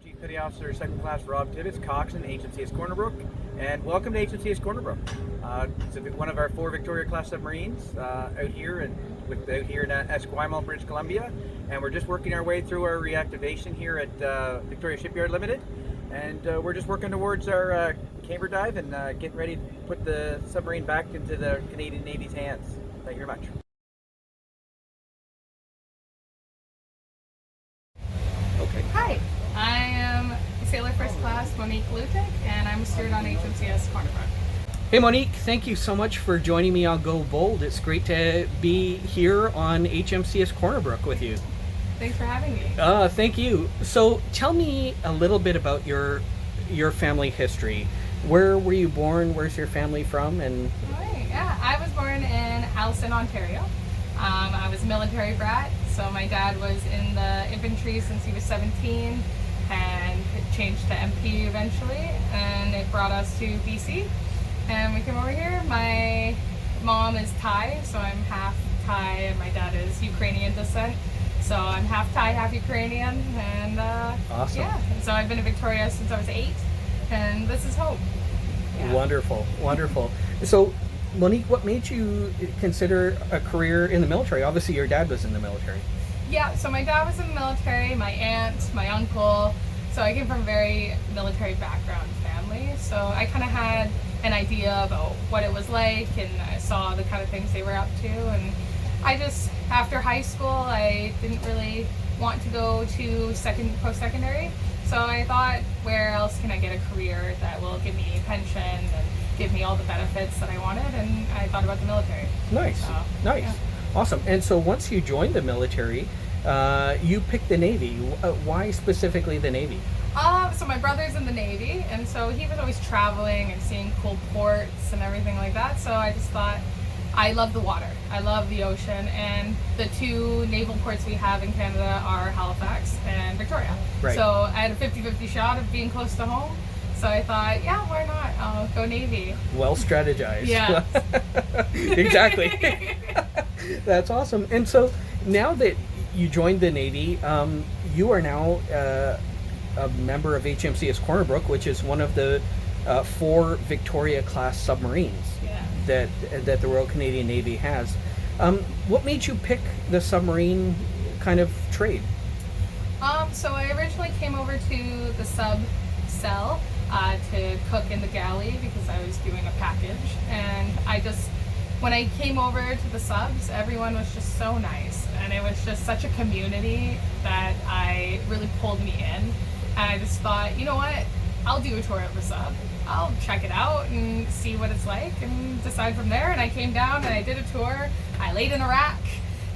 Chief Petty Officer, Second Class Rob Tibbetts, Coxswain, HMCS Corner Brook, and welcome to HMCS Corner Brook. It's one of our 4 Victoria-class submarines out here in Esquimalt, British Columbia, and we're just working our way through our reactivation here at Victoria Shipyard Limited, and we're just working towards our camber dive and getting ready to put the submarine back into the Canadian Navy's hands. Thank you very much. Okay. Hi, I am Sailor First Class Monique Lutyk, and I'm a steward on HMCS Corner Brook. Hey Monique, thank you so much for joining me on Go Bold. It's great to be here on HMCS Corner Brook with you. Thanks for having me. Thank you. So tell me a little bit about your family history. Where were you born? Where's your family from? And Right, yeah, I was born in Alliston, Ontario. I was a military brat, so my dad was in the infantry since he was 17 and changed to MP eventually, and it brought us to BC, and we came over here. My mom is Thai, so I'm half Thai, and my dad is Ukrainian descent, so I'm half Thai, half Ukrainian, and awesome. Yeah, and so I've been in Victoria since I was 8, and this is home. Yeah. Wonderful, wonderful. So Monique, what made you consider a career in the military? Obviously your dad was in the military. Yeah, so my dad was in the military, my aunt, my uncle, so I came from a very military background family, so I kind of had an idea about what it was like, and I saw the kind of things they were up to, and I just, after high school, I didn't really want to go to post-secondary, so I thought, where else can I get a career that will give me a pension and give me all the benefits that I wanted, and I thought about the military. Nice, so, nice. Yeah. Awesome. And so once you joined the military, you picked the Navy. Why specifically the Navy? So my brother's in the Navy, and so he was always traveling and seeing cool ports and everything like that, so I just thought, I love the water, I love the ocean, and the 2 naval ports we have in Canada are Halifax and Victoria. Right. So I had a 50-50 shot of being close to home, so I thought, yeah, why not? I'll go Navy. Well strategized. Yeah. Exactly. That's awesome. And so now that you joined the Navy, you are now a member of HMCS Corner Brook, which is one of the 4 Victoria-class submarines that the Royal Canadian Navy has. What made you pick the submarine kind of trade? So I originally came over to the sub cell to cook in the galley because I was doing a package, and when I came over to the subs, everyone was just so nice, and it was just such a community that really pulled me in, and I just thought, you know what, I'll do a tour of the sub. I'll check it out and see what it's like and decide from there. And I came down and I did a tour. I laid in a rack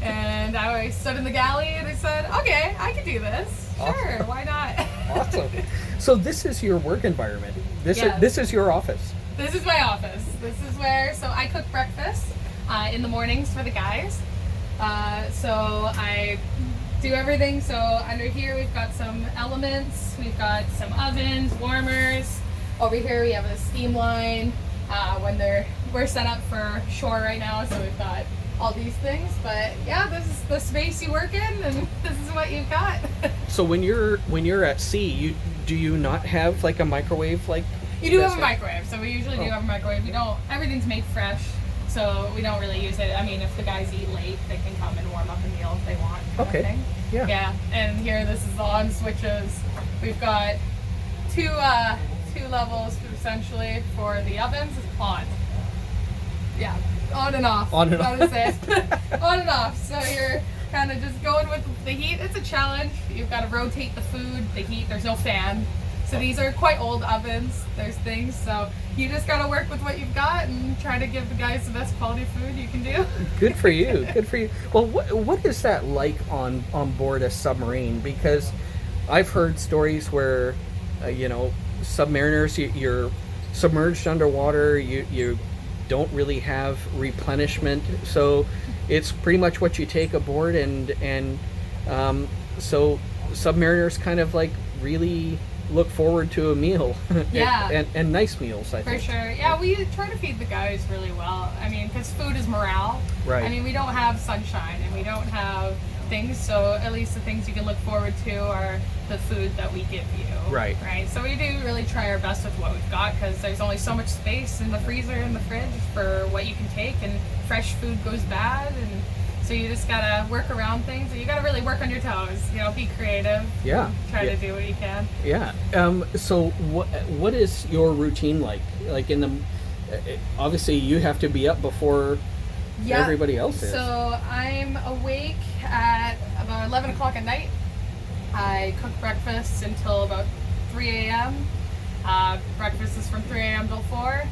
and I stood in the galley and I said, okay, I can do this. Awesome. Sure, why not? Awesome. So this is your work environment. This is your office. This is my office. This is where, so I cook breakfast in the mornings for the guys. So I do everything. So under here we've got some elements, we've got some ovens, warmers. Over here we have a steam line we're set up for shore right now, so we've got all these things. But yeah, this is the space you work in, and this is what you've got. So when you're at sea, do you not have like a microwave like? You do have a microwave, so we usually do have a microwave. Everything's made fresh, so we don't really use it. I mean, if the guys eat late, they can come and warm up a meal if they want. Kind of thing. Yeah. Yeah, and here this is the on switches. We've got two levels essentially for the ovens. On. Yeah, on and off. On and off. On and off. So you're kind of just going with the heat. It's a challenge. You've got to rotate the food, the heat. There's no fan. So these are quite old ovens. There's things. So you just got to work with what you've got and try to give the guys the best quality food you can do. Good for you. Good for you. Well, what is that like on board a submarine? Because I've heard stories where, submariners, you're submerged underwater. You don't really have replenishment. So it's pretty much what you take aboard, and So submariners kind of like really look forward to a meal. Yeah. and nice meals, I For think. sure. Yeah, we try to feed the guys really well. I mean, because food is morale. Right. I mean, we don't have sunshine and we don't have things, so at least the things you can look forward to are the food that we give you. Right. Right. So we do really try our best with what we've got, because there's only so much space in the freezer and the fridge for what you can take, and fresh food goes bad, and so you just gotta work around things, and you gotta really work on your toes. You know, be creative. Yeah. Try to do what you can. Yeah. So what is your routine like? Like in the obviously you have to be up before everybody else is. So I'm awake at about 11 o'clock at night. I cook breakfast until about 3 a.m. Breakfast is from 3 a.m. till 4.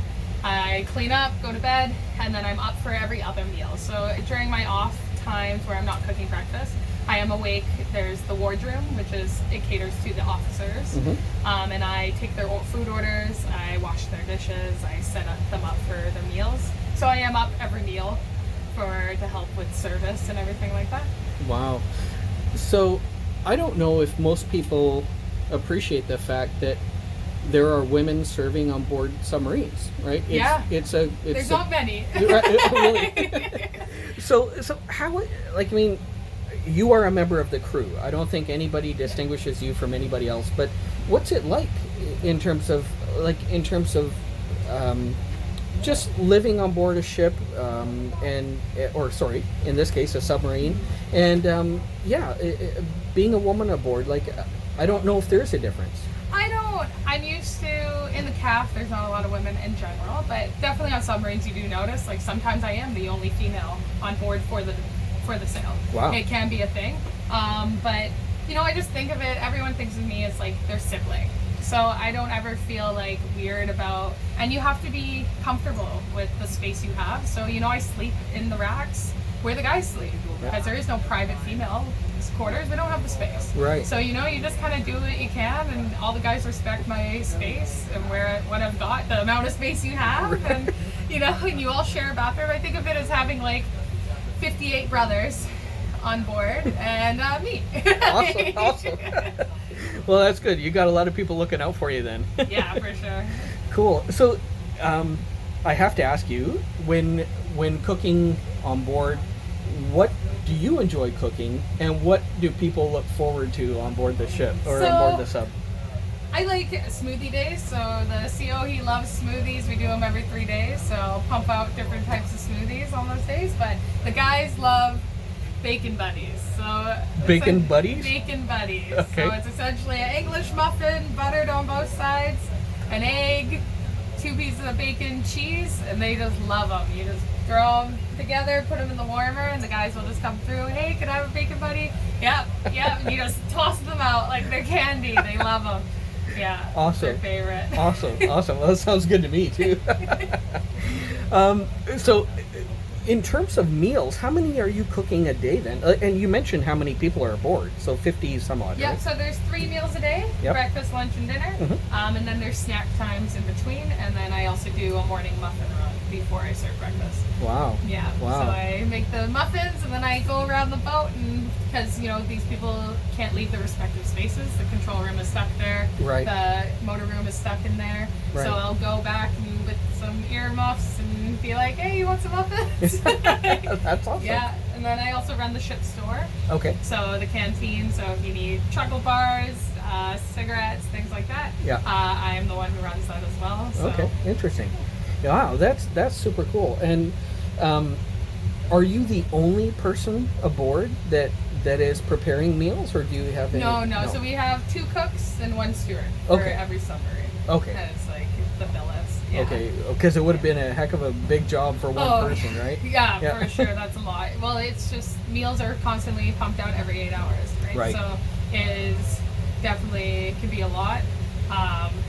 I clean up, go to bed, and then I'm up for every other meal. So during my off times where I'm not cooking breakfast, I am awake. There's the wardroom, which is, it caters to the officers. And I take their food orders, I wash their dishes, I set them up for their meals. So I am up every meal to help with service and everything like that. Wow. So I don't know if most people appreciate the fact that there are women serving on board submarines, right? There's not many. Really? So how, like, I mean, you are a member of the crew. I don't think anybody distinguishes you from anybody else, but what's it like in terms of just living on board a ship, in this case, a submarine, and being a woman aboard? Like, I don't know if there's a difference. I'm used to, in the CAF, there's not a lot of women in general, but definitely on submarines you do notice, like, sometimes I am the only female on board for the sail. Wow. It can be a thing. But, you know, I just think of it, everyone thinks of me as like their sibling. So I don't ever feel like weird about, and you have to be comfortable with the space you have. So, you know, I sleep in the racks where the guys sleep, because there is no private female quarters. We don't have the space. Right. So, you know, you just kind of do what you can, and all the guys respect my space and what I've got, the amount of space you have, Right. and, you know, and you all share a bathroom. I think of it as having like 58 brothers on board and me. Awesome. Well, that's good. You got a lot of people looking out for you then. Yeah, for sure. Cool. So, I have to ask you, when cooking on board, what do you enjoy cooking, and what do people look forward to on board the ship or on board the sub? I like smoothie days. So the CO, he loves smoothies. We do them every 3 days. So I'll pump out different types of smoothies on those days. But the guys love bacon buddies. So Bacon buddies? Bacon buddies. Okay. So it's essentially an English muffin, buttered on both sides, an egg, 2 pieces of bacon, cheese, and they just love them. You just throw them together, put them in the warmer, and the guys will just come through. Hey, can I have a bacon buddy? Yep. And you just toss them out like they're candy. They love them. Yeah. Awesome. Their favorite. Awesome. Well, that sounds good to me too. So, in terms of meals, how many are you cooking a day then? And you mentioned how many people are aboard, so 50 some odd, Yep, right? so there's 3 meals a day, Yep. breakfast, lunch, and dinner. And then there's snack times in between, and then I also do a morning muffin run before I serve breakfast. Wow. Yeah, Wow. so I make the muffins, and then I go around the boat, and because, you know, these people can't leave their respective spaces. The control room is stuck there. Right. The motor room is stuck in there. Right. So I'll go back and with some earmuffs and be like, hey, you want some muffins? That's awesome. Yeah, and then I also run the ship store. Okay. So the canteen, so if you need chocolate bars, cigarettes, things like that, Yeah. I am the one who runs that as well. So. Okay. Interesting. Wow, that's super cool. And are you the only person aboard that is preparing meals, or do you have any? No. So we have 2 cooks and 1 steward for Okay. every submarine. Okay. It's like the billets. Yeah. Okay, because it would have been a heck of a big job for one person, right? Yeah, Yeah. for sure. That's a lot. Well, it's just meals are constantly pumped out every 8 hours, right? Right. So it is definitely can be a lot.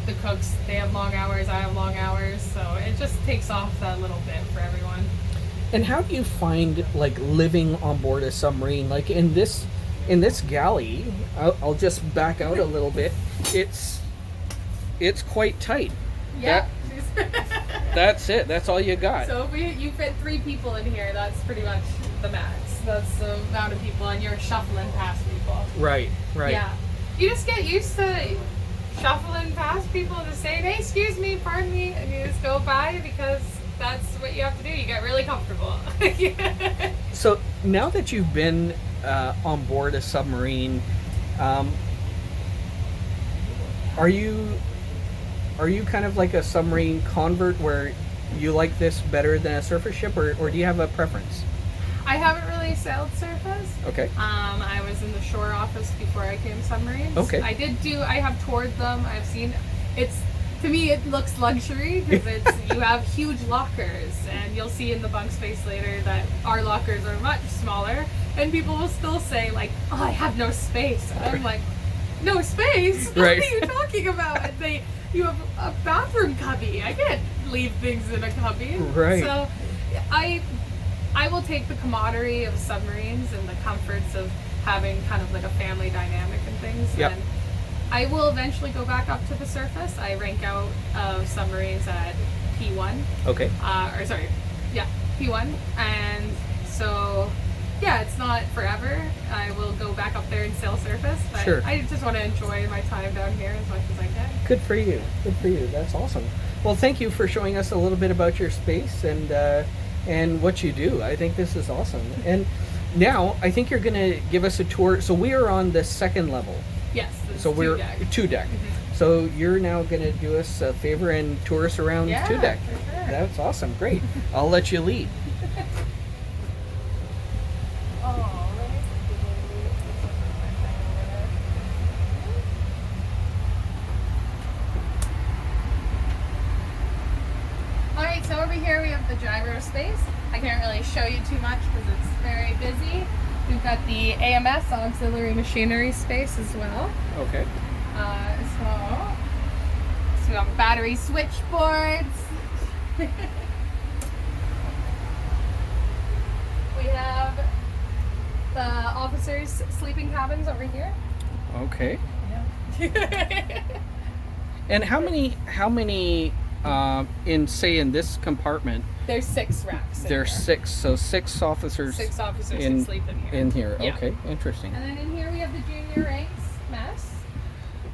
The cooks, they have long hours, I have long hours, so it just takes off that little bit for everyone. And how do you find, like, living on board a submarine? Like in this galley, I'll just back out a little bit. It's quite tight. Yeah. That's it. That's all you got. So if you fit 3 people in here, that's pretty much the max. That's the amount of people, and you're shuffling past people. Right. Yeah. You just get used to shuffling past people and just saying, hey, excuse me, pardon me, and you just go by because that's what you have to do. You get really comfortable. So now that you've been on board a submarine, are you kind of like a submarine convert where you like this better than a surface ship, or do you have a preference? I haven't really sailed surface. Okay. I was in the shore office before I came submarines. Okay. I have toured them. I've seen, to me it looks luxury because you have huge lockers, and you'll see in the bunk space later that our lockers are much smaller, and people will still say like, oh, I have no space. And I'm like, no space? Right. What are you talking about? And you have a bathroom cubby. I can't leave things in a cubby. Right. So I will take the camaraderie of submarines and the comforts of having kind of like a family dynamic and things. Yep. And I will eventually go back up to the surface. I rank out of submarines at P1. Okay. P1. And so, yeah, it's not forever. I will go back up there and sail surface. But Sure. I just want to enjoy my time down here as much as I can. Good for you. Good for you. That's awesome. Well, thank you for showing us a little bit about your space and what you do. I think this is awesome. And now I think you're going to give us a tour. So we are on the second level. Yes. So we're two deck. Mm-hmm. So you're now going to do us a favor and tour us around two deck. For sure. That's awesome. Great. I'll let you lead. Alright, so over here we have the gyro space. I can't really show you too much because it's very busy. We've got the AMS, auxiliary machinery space as well. Okay. So we have battery switchboards. We have the officers' sleeping cabins over here. Okay. Yeah. And how many in this compartment? There's 6 racks. There's 6, so 6 officers. 6 officers can sleep in here. In here, Yeah. okay, interesting. And then in here we have the junior ranks mess.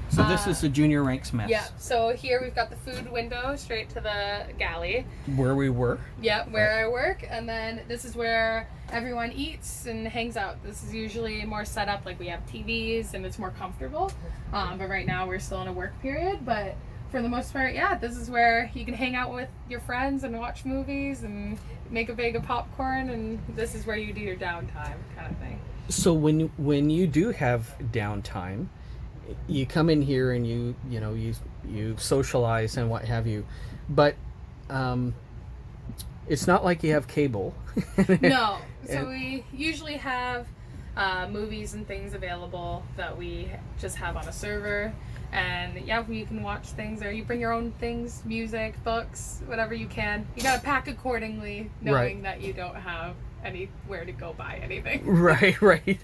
So this is the junior ranks mess. Yeah. So here we've got the food window straight to the galley. Where we were. Yeah, where I work, and then this is where everyone eats and hangs out. This is usually more set up, like we have TVs and it's more comfortable. But right now we're still in a work period, but for the most part, yeah, this is where you can hang out with your friends and watch movies and make a bag of popcorn, and this is where you do your downtime kind of thing. So when you do have downtime, you come in here and you socialize and what have you, but it's not like you have cable. No. So we usually have movies and things available that we just have on a server. And yeah, you can watch things there. You bring your own things, music, books, whatever you can. You gotta pack accordingly, knowing that you don't have anywhere to go buy anything. Right.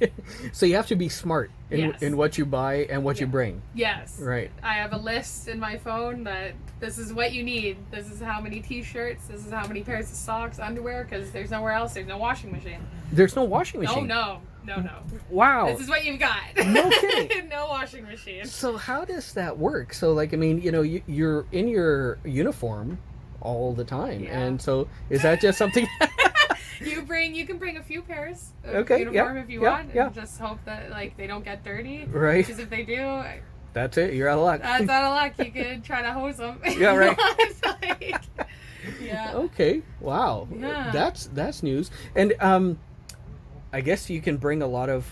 So you have to be smart in what you buy and what you bring. Yes. Right. I have a list in my phone that this is what you need. This is how many t-shirts. This is how many pairs of socks, underwear, because there's nowhere else. There's no washing machine. There's no washing machine? No. Wow. This is what you've got. No kidding. No washing machine. So how does that work? So like, I mean, you're in your uniform all the time. Yeah. And so is that just something... You can bring a few pairs of Okay, uniform if you want, yeah. and just hope that like they don't get dirty. Right. Because if they do, That's it. You're out of luck. that's out of luck. You could try to hose them. Yeah, right. Yeah. Okay. Wow. Yeah. That's news. And I guess you can bring a lot of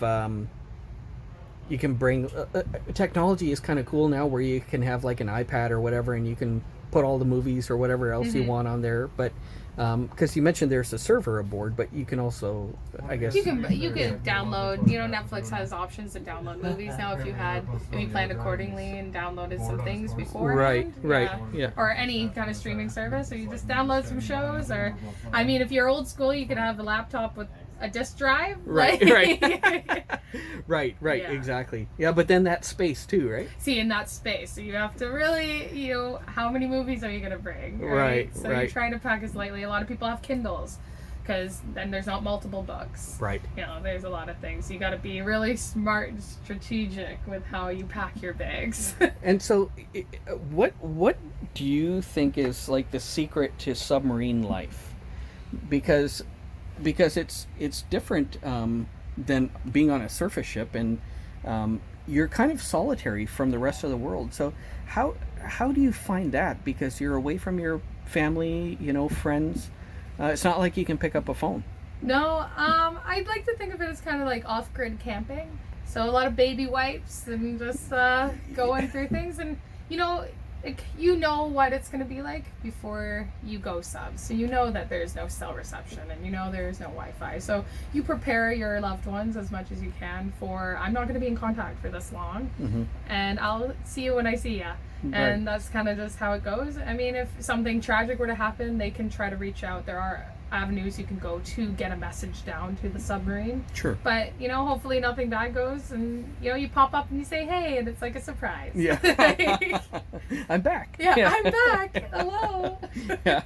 technology is kind of cool now, where you can have like an iPad or whatever, and you can put all the movies or whatever else you want on there. But because you mentioned there's a server aboard, but you can also, I guess, You can download. Netflix has options to download movies now if you planned accordingly and downloaded some things before. Right. Yeah. Or any kind of streaming service, so you just download some shows. Or, I mean, if you're old school, you could have a laptop with a disk drive. Right. Right. Yeah. Exactly. Yeah, but then that space too, right? See, in that space, so you have to really, how many movies are you going to bring? Right, So right. you're trying to pack as lightly. A lot of people have Kindles. because then there's not multiple books. Right. You know, there's a lot of things. You got to be really smart and strategic with how you pack your bags. And so, what do you think is like the secret to submarine life? Because it's different than being on a surface ship, and you're kind of solitary from the rest of the world. So how do you find that? Because you're away from your family, you know, friends. It's not like you can pick up a phone. No, I'd like to think of it as kind of like off-grid camping. So a lot of baby wipes and just going through things, and you know what it's going to be like before you go sub. So you know that there's no cell reception, and you know there's no Wi-Fi. So you prepare your loved ones as much as you can for, I'm not going to be in contact for this long, and I'll see you when I see you. And that's kind of just how it goes. I mean, if something tragic were to happen, they can try to reach out. There are avenues you can go to get a message down to the submarine. Sure. But, you know, hopefully nothing bad goes, and, you know, you pop up and you say, hey, and it's like a surprise. Yeah. I'm back. Yeah, I'm back. Hello. Yeah.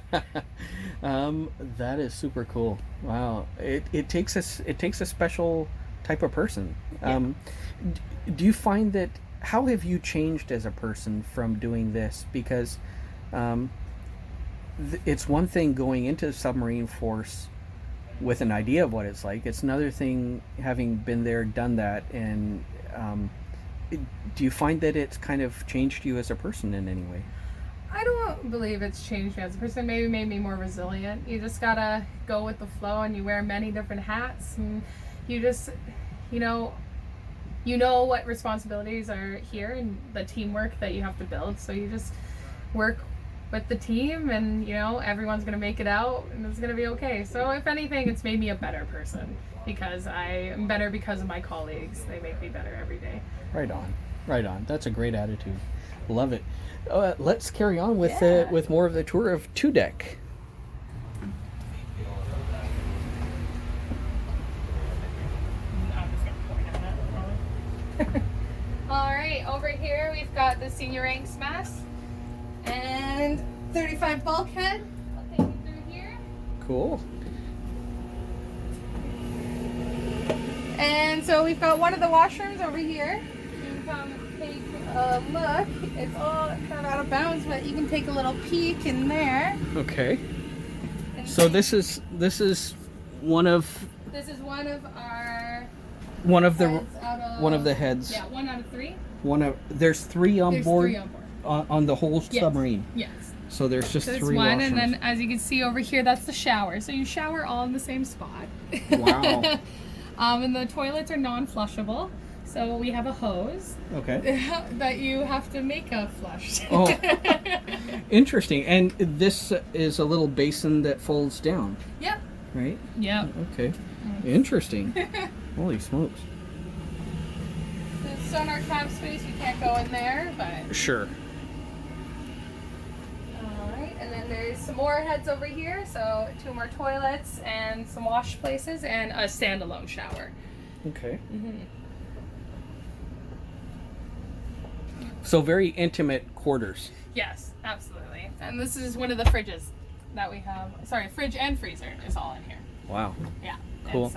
That is super cool. Wow. It takes a special type of person. Do you find that, how have you changed as a person from doing this? Because it's one thing going into the submarine force with an idea of what it's like. It's another thing having been there, done that, and do you find that it's kind of changed you as a person in any way? I don't believe it's changed me as a person. Maybe made me more resilient. You just gotta go with the flow, and you wear many different hats, and you just, you know what responsibilities are here and the teamwork that you have to build. So you just work with the team, and you know everyone's gonna make it out, and it's gonna be okay. So if anything, it's made me a better person, because I am better because of my colleagues. They make me better every day. Right on. That's a great attitude. Love it. Let's carry on with more of the tour of 2 deck. All right, over here we've got the senior ranks mess and 35 bulkhead. I'll take you through here. Cool. And so we've got one of the washrooms over here. You can come take a look. It's all kind of out of bounds, but you can take a little peek in there. Okay. So this is one of our one of the heads out of, one of the heads. Yeah, 1 out of 3. There's 3 on board. 3 on board. On the whole submarine. Yes. So there's just 3 one, washrooms. and then as you can see over here, that's the shower. So you shower all in the same spot. Wow. And the toilets are non-flushable. So we have a hose. Okay. that you have to make a flush. Oh, interesting. And this is a little basin that folds down. Yep. Right? Yep. Okay. Interesting. Holy smokes. The sonar cab space, you can't go in there, but... Sure. Alright, and then there's some more heads over here. So 2 more toilets and some wash places and a standalone shower. Okay. Mm-hmm. So very intimate quarters. Yes, absolutely. And this is one of the fridges that we have. Sorry, fridge and freezer is all in here. Wow. Yeah. Cool. It's,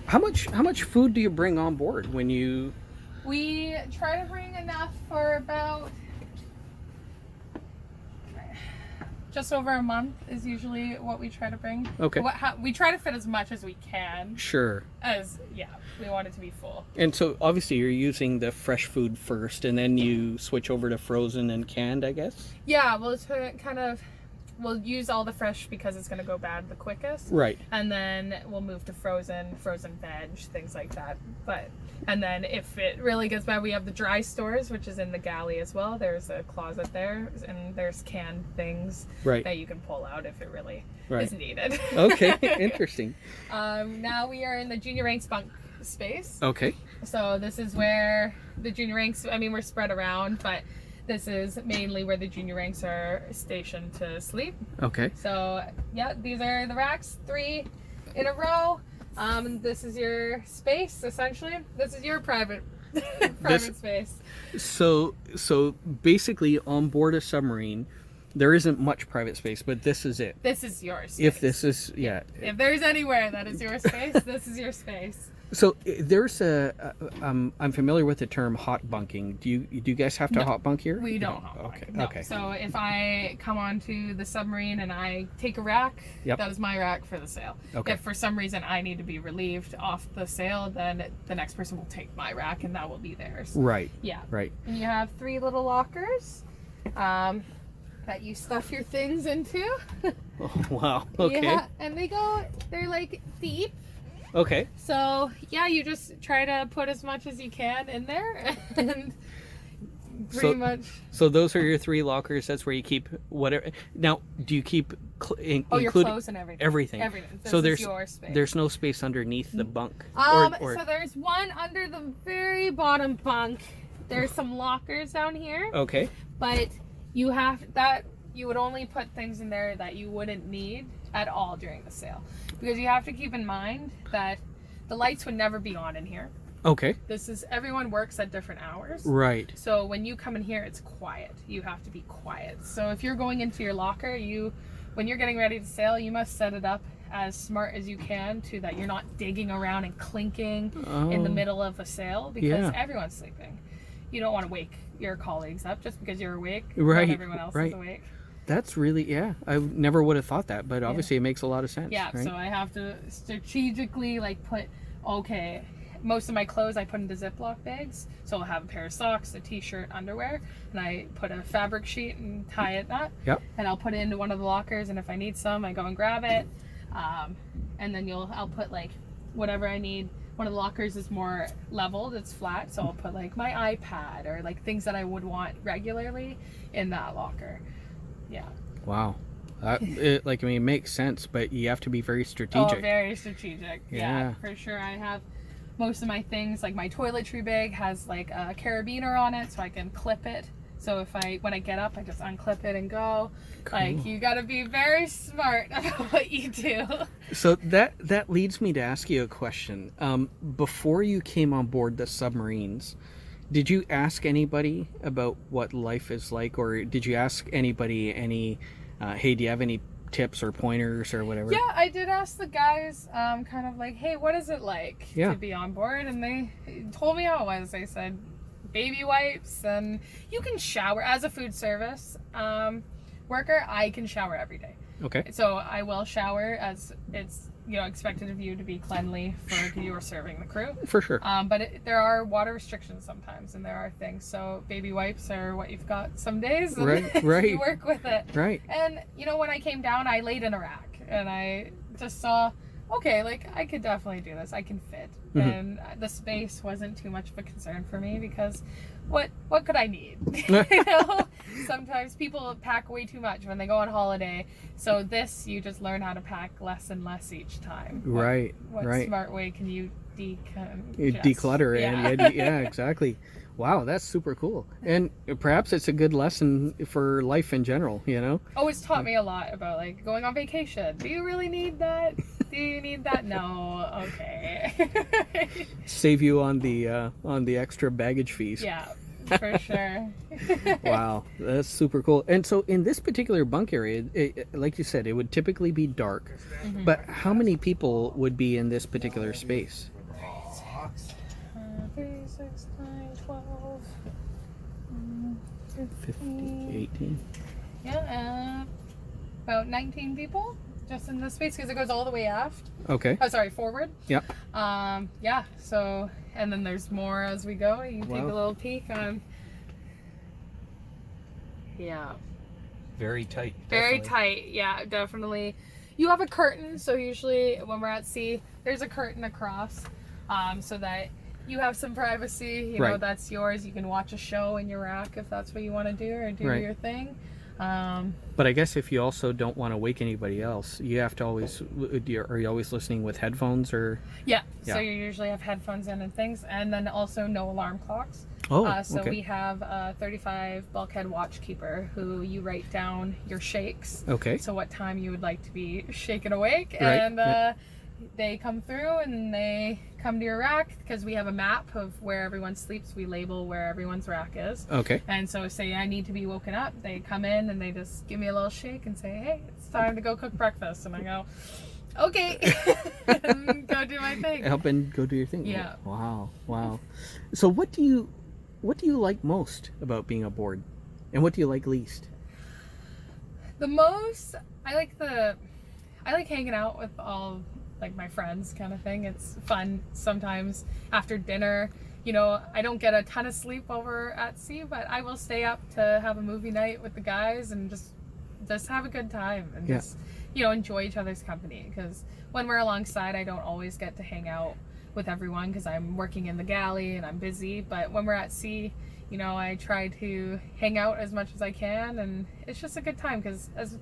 How much food do you bring on board when you? we try to bring enough for about just over a month is usually what we try to bring. Okay. We try to fit as much as we can. Sure. We want it to be full. And so obviously you're using the fresh food first, and then you switch over to frozen and canned, I guess. Yeah, well, it's kind of, we'll use all the fresh because it's going to go bad the quickest. Right. And then we'll move to frozen veg, things like that. And then if it really gets bad, we have the dry stores, which is in the galley as well. There's a closet there, and there's canned things that you can pull out if it really is needed. Okay, interesting. Now we are in the junior ranks bunk space. Okay. So this is where the junior ranks, I mean, we're spread around, but this is mainly where the junior ranks are stationed to sleep. Okay. So yeah, these are the racks, 3 in a row. This is your space, essentially. This is your private space. So basically on board a submarine, There isn't much private space, but this is it. This is your space. If this is, yeah. If there's anywhere that is your space, this is your space. So there's I'm familiar with the term hot bunking. Do you guys have to hot bunk here? We don't hot bunk. No. Okay. So if I come onto the submarine and I take a rack, that is my rack for the sail. Okay. If for some reason I need to be relieved off the sail, then the next person will take my rack and that will be theirs. Right. Yeah. Right. And you have 3 little lockers that you stuff your things into. Oh, wow. Okay. Yeah, and they're like deep. Okay. So yeah, you just try to put as much as you can in there, and pretty much. So those are your 3 lockers. That's where you keep whatever. Now, do you keep your clothes and everything? Everything. So there's your space. There's no space underneath the bunk. So there's one under the very bottom bunk. There's some lockers down here. Okay. But you would only put things in there that you wouldn't need at all during the sail, because you have to keep in mind that the lights would never be on in here. Okay. Everyone works at different hours. Right. So when you come in here, it's quiet. You have to be quiet. So if you're going into your locker, when you're getting ready to sail, you must set it up as smart as you can to that you're not digging around and clinking in the middle of a sail, because everyone's sleeping. You don't want to wake your colleagues up just because you're awake. Right. Not everyone else is awake. That's really, I never would have thought that, but obviously it makes a lot of sense. Yeah, right? so I have to strategically most of my clothes I put into Ziploc bags. So I'll have a pair of socks, a t-shirt, underwear, and I put a fabric sheet and tie it up. Yep. And I'll put it into one of the lockers, and if I need some, I go and grab it. And then I'll put like whatever I need. One of the lockers is more leveled, it's flat, so I'll put like my iPad or like things that I would want regularly in that locker. Yeah. Wow. It makes sense, but you have to be very strategic. Oh, very strategic. Yeah, for sure. I have most of my things, like my toiletry bag has like a carabiner on it, so I can clip it. So when I get up, I just unclip it and go. Cool. Like, you got to be very smart about what you do. So that leads me to ask you a question. Before you came on board the submarines, did you ask anybody about what life is like, or did you ask anybody hey, do you have any tips or pointers or whatever? Yeah, I did ask the guys, kind of like, hey, what is it like to be on board? And they told me how it was. They said baby wipes, and you can shower as a food service worker. I can shower every day. Okay. So I will shower, as it's expected of you to be cleanly for you are serving the crew. For sure. But there are water restrictions sometimes, and there are things. So baby wipes are what you've got some days, and right. you work with it. Right. And when I came down, I laid in a rack, and I just saw, okay, like I could definitely do this. I can fit, and the space wasn't too much of a concern for me, because what could I need? Sometimes people pack way too much when they go on holiday. So you just learn how to pack less and less each time. Right. What smart way can you declutter? Yeah, exactly. Wow, that's super cool. And perhaps it's a good lesson for life in general, Oh, it's taught me a lot about like going on vacation. Do you really need that? Do you need that? No. Okay. Save you on the extra baggage fees. Yeah, for sure. Wow, that's super cool. And so in this particular bunk area, like you said, it would typically be dark. But how many people would be in this particular space? 3, 6, 9, 12, 15, 18. Yeah, about 19 people just in this space, because it goes all the way aft. Okay. Oh, sorry, forward. Yep. Yeah. So, and then there's more as we go. You can take a little peek on. Yeah. Very tight. Very tight. Yeah, definitely. You have a curtain, so usually when we're at sea, there's a curtain across, so that you have some privacy. That's yours. You can watch a show in your rack if that's what you want to do, or do your thing. But I guess if you also don't want to wake anybody else, you have to always, are you always listening with headphones or? Yeah. So you usually have headphones in and things, and then also no alarm clocks. Oh, so okay. we have a 35 bulkhead watchkeeper who you write down your shakes. Okay. So what time you would like to be shaken awake, Right. and they come through and they come to your rack, because we have a map of where everyone sleeps. We label where everyone's rack is. Okay. And so say I need to be woken up, they come in and they just give me a little shake and say, hey, it's time to go cook breakfast. And I go, okay, and go do my thing. Help and go do your thing. Yeah. Wow. So what do you like most about being aboard, and what do you like least? The most, I like hanging out with all like my friends, kind of thing. It's fun sometimes after dinner. You know, I don't get a ton of sleep over at sea, but I will stay up to have a movie night with the guys and just have a good time and just, you know, enjoy each other's company. Because when we're alongside, I don't always get to hang out with everyone because I'm working in the galley and I'm busy. But when we're at sea, you know, I try to hang out as much as I can, and it's just a good time, because as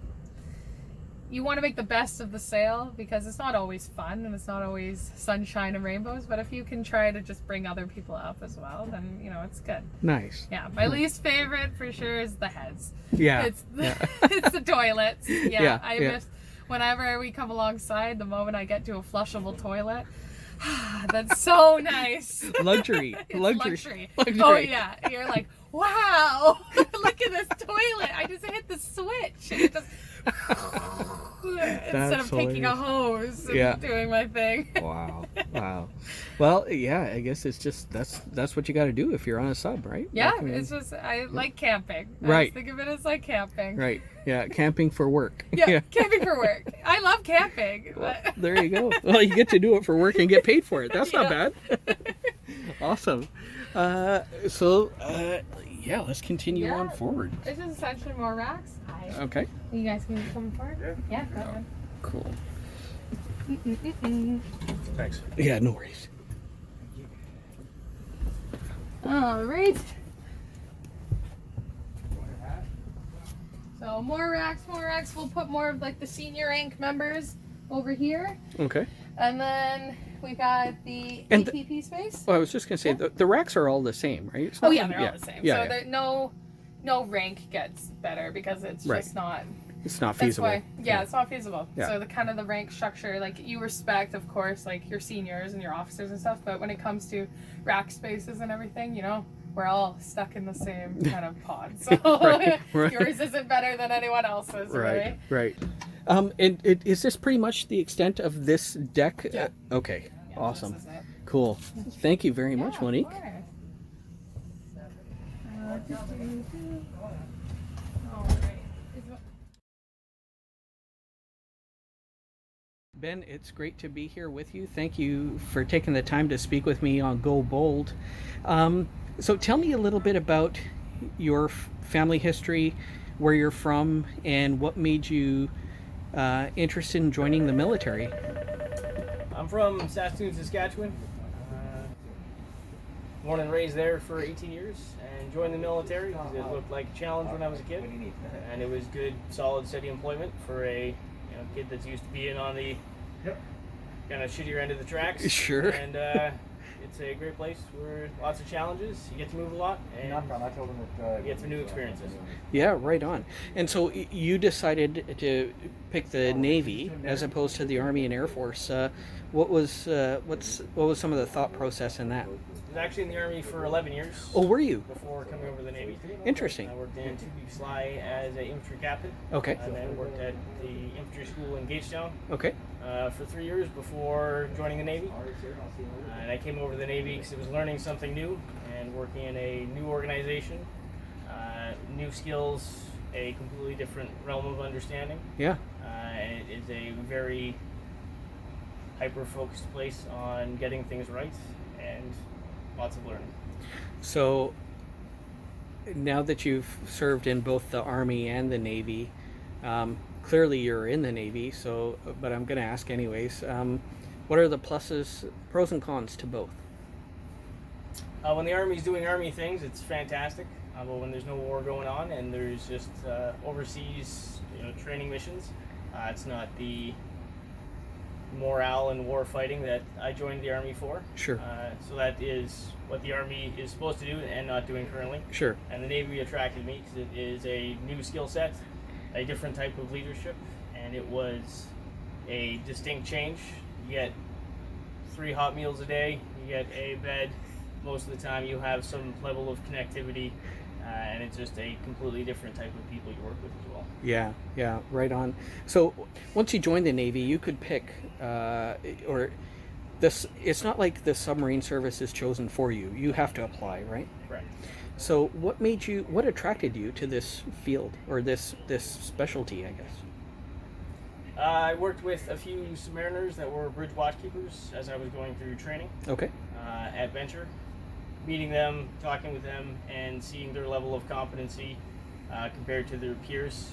you want to make the best of the sail, because it's not always fun and it's not always sunshine and rainbows, but if you can try to just bring other people up as well, then, you know, it's good. Nice. Yeah, my least favorite for sure is the heads. Yeah. It's the toilets. Yeah, I miss whenever we come alongside, the moment I get to a flushable toilet. That's so nice. Luxury. Luxury. Oh yeah, you're like, wow, look at this toilet. I just hit the switch and it just instead of taking a hose and doing my thing. Wow. Well, yeah, I guess it's just that's what you got to do if you're on a sub, right? Yeah, it's just I like camping. Right. Think of it as like camping. Right. Yeah, camping for work. Yeah, camping for work. I love camping. Well, there you go. Well, you get to do it for work and get paid for it. That's not bad. Awesome. Yeah, let's continue on forward. It's just essentially more racks. Hi. Okay. You guys can come forward? Yeah, go ahead. Cool. Thanks. Yeah, no worries. All right. So more racks. We'll put more of like the senior rank members over here. Okay. And then we got the And ATP space. Well, I was just going to say, the racks are all the same, right? It's Oh not- yeah, they're all the same. Yeah, So there no rank gets better because it's just not. It's not That's feasible. why, it's not feasible. Yeah. So the kind of the rank structure, like you respect, of course, like your seniors and your officers and stuff. But when it comes to rack spaces and everything, you know, we're all stuck in the same kind of pod. So Right. yours isn't better than anyone else's, right? Right. And is this pretty much the extent of this deck? Yeah. Okay. Yeah, Awesome. this is it. Cool. Thank you very much, Yeah, Monique. of course. All right. Ben, it's great to be here with you. Thank you for taking the time to speak with me on Go Bold. So tell me a little bit about your family history, where you're from, and what made you interested in joining the military. I'm from Saskatoon, Saskatchewan. Born and raised there for 18 years and joined the military because it looked like a challenge when I was a kid. And it was good, solid, steady employment for a kid that's used to being on the kind of shittier end of the tracks. Sure. And it's a great place where lots of challenges. You get to move a lot and you get some new experiences. Yeah, right on. And so you decided to pick the Navy as opposed to the Army and Air Force. What was some of the thought process in that? I was actually in the Army for 11 years. Oh, were you? Before coming over to the Navy. Interesting. I worked in 2B Sly as an infantry captain. Okay. And then worked at the infantry school in Gagetown Okay. For 3 years before joining the Navy. And I came over to the Navy because it was learning something new and working in a new organization, new skills, a completely different realm of understanding. Yeah. And it is a very hyper-focused place on getting things right and lots of learning. So now that you've served in both the Army and the Navy, clearly you're in the Navy, but I'm going to ask anyways, what are the pros and cons to both? When the Army's doing Army things, it's fantastic. But when there's no war going on and there's just overseas training missions, it's not the morale and war fighting that I joined the Army for. Sure. So that is what the Army is supposed to do and not doing currently. Sure. And the Navy attracted me because it is a new skill set, a different type of leadership, and it was a distinct change. get 3 hot meals a day, you get a bed. Most of the time you have some level of connectivity, and it's just a completely different type of people you work with as well. Yeah, right on. So once you joined the Navy, you could pick, or this. It's not like the submarine service is chosen for you. You have to apply, right? Correct. So what attracted you to this field, or this specialty, I guess? I worked with a few submariners that were bridge watchkeepers as I was going through training Okay. at Venture. Meeting them, talking with them, and seeing their level of competency compared to their peers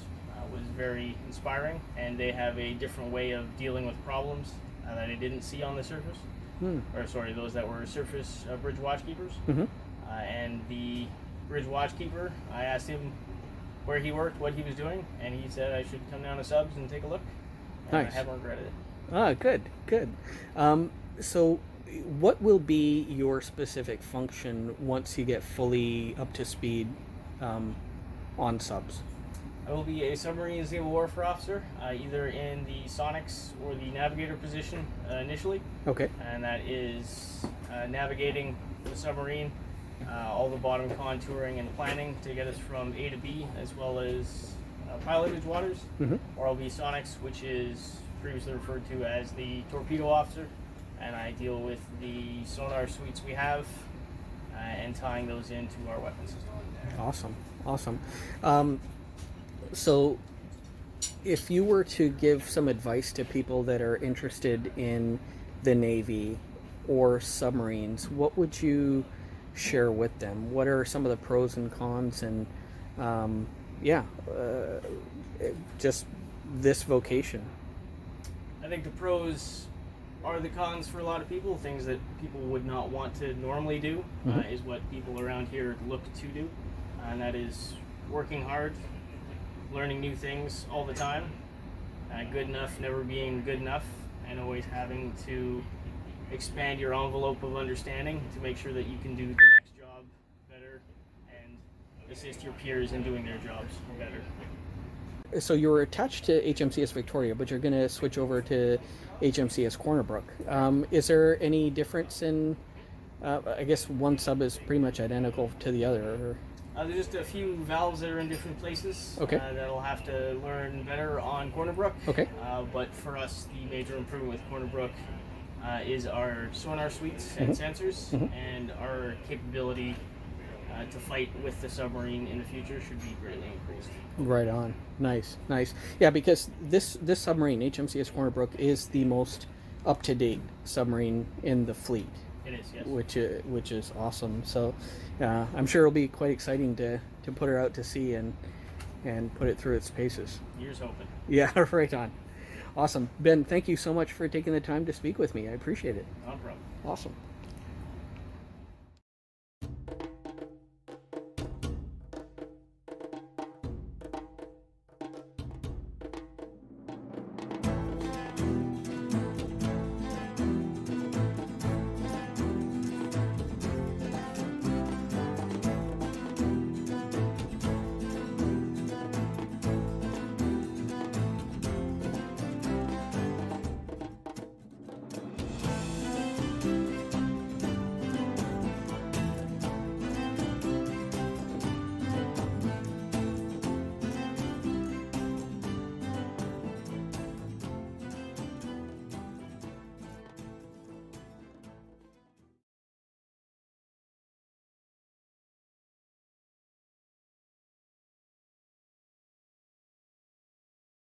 was very inspiring. And they have a different way of dealing with problems that I didn't see on the surface. Or sorry, those that were surface bridge watchkeepers. And the bridge watchkeeper, I asked him where he worked, what he was doing, and he said I should come down to subs and take a look. And Nice. I haven't regretted it. Ah, good. So what will be your specific function once you get fully up to speed on subs? I will be a submarine naval warfare officer, either in the sonics or the navigator position initially, Okay. and that is navigating the submarine, all the bottom contouring and planning to get us from A to B, as well as pilotage waters. Or I'll be sonics, which is previously referred to as the torpedo officer, and I deal with the sonar suites we have and tying those into our weapon system. Awesome. So if you were to give some advice to people that are interested in the Navy or submarines, what would you share with them? What are some of the pros and cons, and just this vocation? I think the pros are the cons for a lot of people. Things that people would not want to normally do is what people around here look to do, and that is working hard, learning new things all the time, good enough never being good enough, and always having to expand your envelope of understanding to make sure that you can do the next job better and assist your peers in doing their jobs better. So you're attached to HMCS Victoria, but you're going to switch over to HMCS Corner Brook. Is there any difference in, I guess one sub is pretty much identical to the other? Or? There's just a few valves that are in different places that I'll have to learn better on Corner Brook. Okay. But for us, the major improvement with Corner Brook is our sonar suites and sensors, and our capability to fight with the submarine in the future should be greatly increased. Right on. Nice. Yeah, because this submarine, HMCS Corner Brook, is the most up-to-date submarine in the fleet. It is, yes. Which is awesome. So I'm sure it'll be quite exciting to put her out to sea and put it through its paces. Here's hoping. Yeah, right on. Awesome. Ben, thank you so much for taking the time to speak with me. I appreciate it. No problem. Awesome.